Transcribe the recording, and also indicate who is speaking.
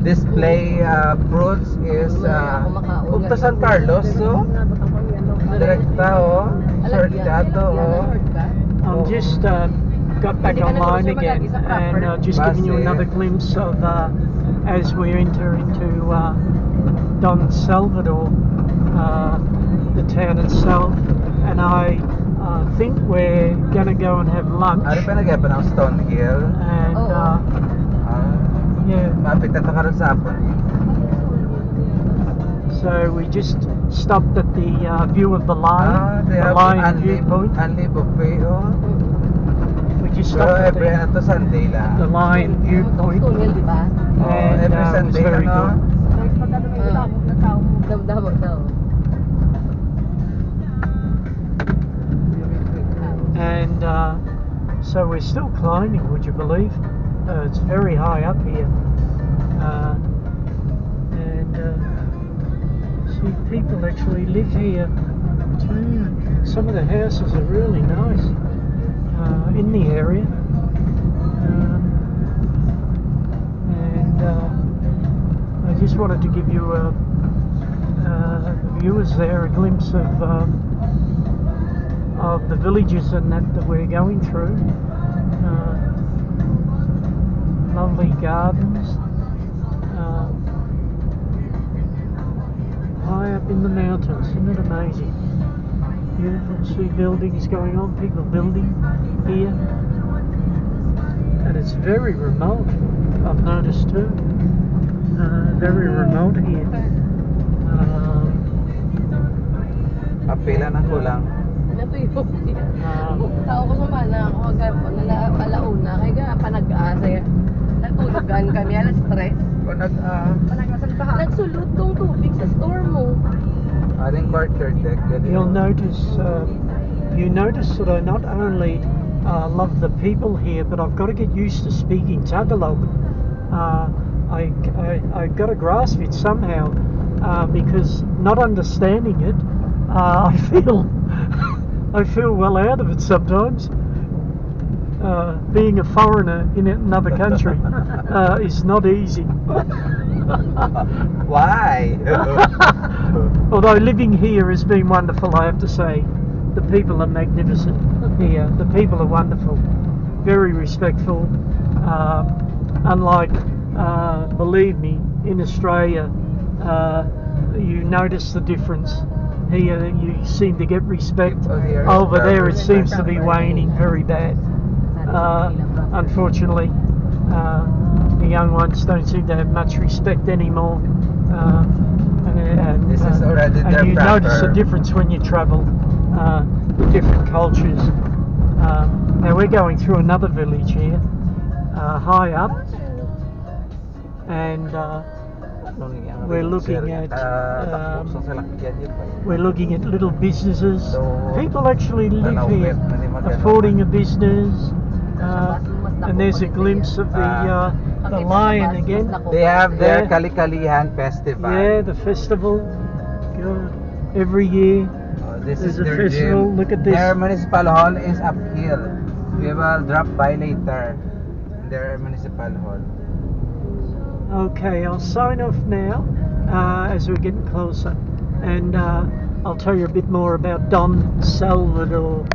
Speaker 1: display fruits is ug to San Carlos, so direkta sortado
Speaker 2: I'm just got back online again and just giving you another glimpse of as we enter into Don Salvador, the town itself, and I think we're gonna go and have lunch.
Speaker 1: Ano pa nag-happen ng Stone Hill?
Speaker 2: And yeah,
Speaker 1: mapit na karon sa hapon.
Speaker 2: So we just stopped at the view of the lion,
Speaker 1: They
Speaker 2: the
Speaker 1: have
Speaker 2: lion viewpoint.
Speaker 1: Unli buffet,
Speaker 2: We just
Speaker 1: pero
Speaker 2: stopped at
Speaker 1: every ano to Sunday lang.
Speaker 2: the lion viewpoint, and
Speaker 1: every
Speaker 2: it was
Speaker 1: Sunday
Speaker 2: very
Speaker 1: ano?
Speaker 2: good. And so we're still climbing, would you believe? It's very high up here, and see, people actually live here too. Some of the houses are really nice in the area, and I just wanted to give you the viewers there a glimpse of the villages and that we're going through. Lovely gardens, high up in the mountains. Isn't it amazing? Beautiful. See buildings going on, people building here, and it's very remote. I've noticed too. Very remote here.
Speaker 1: Apila na kulang.
Speaker 3: Tao ko sa mana ako alauna kaya panag-asa natulugan kami alas 3 nagsulot tong tubig sa store mo.
Speaker 1: Aling quarter deck.
Speaker 2: You'll notice that I not only love the people here, but I've got to get used to speaking Tagalog. I got to grasp it somehow, because not understanding it, I feel well out of it sometimes. Being a foreigner in another country is not easy.
Speaker 1: Why?
Speaker 2: Although living here has been wonderful, I have to say. The people are magnificent here. The people are wonderful, very respectful. Unlike, believe me, in Australia, you notice the difference. Here you seem to get respect. Over there it seems to be waning very bad. Unfortunately, the young ones don't seem to have much respect anymore. And
Speaker 1: This is already their
Speaker 2: you notice the
Speaker 1: proper-
Speaker 2: difference when you travel, the different cultures. Now we're going through another village here, high up, and we're looking at little businesses. People actually live here, affording a business, and there's a glimpse of the lion again.
Speaker 1: They have their
Speaker 2: Yeah.
Speaker 1: Kali-Kalihan festival.
Speaker 2: Yeah, the festival. God, every year.
Speaker 1: This
Speaker 2: There's
Speaker 1: is
Speaker 2: a
Speaker 1: their
Speaker 2: festival.
Speaker 1: gym.
Speaker 2: Look at this.
Speaker 1: Their municipal hall is uphill. We will drop by later. Their municipal hall.
Speaker 2: Okay, I'll sign off now as we're getting closer, and I'll tell you a bit more about Don Salvador.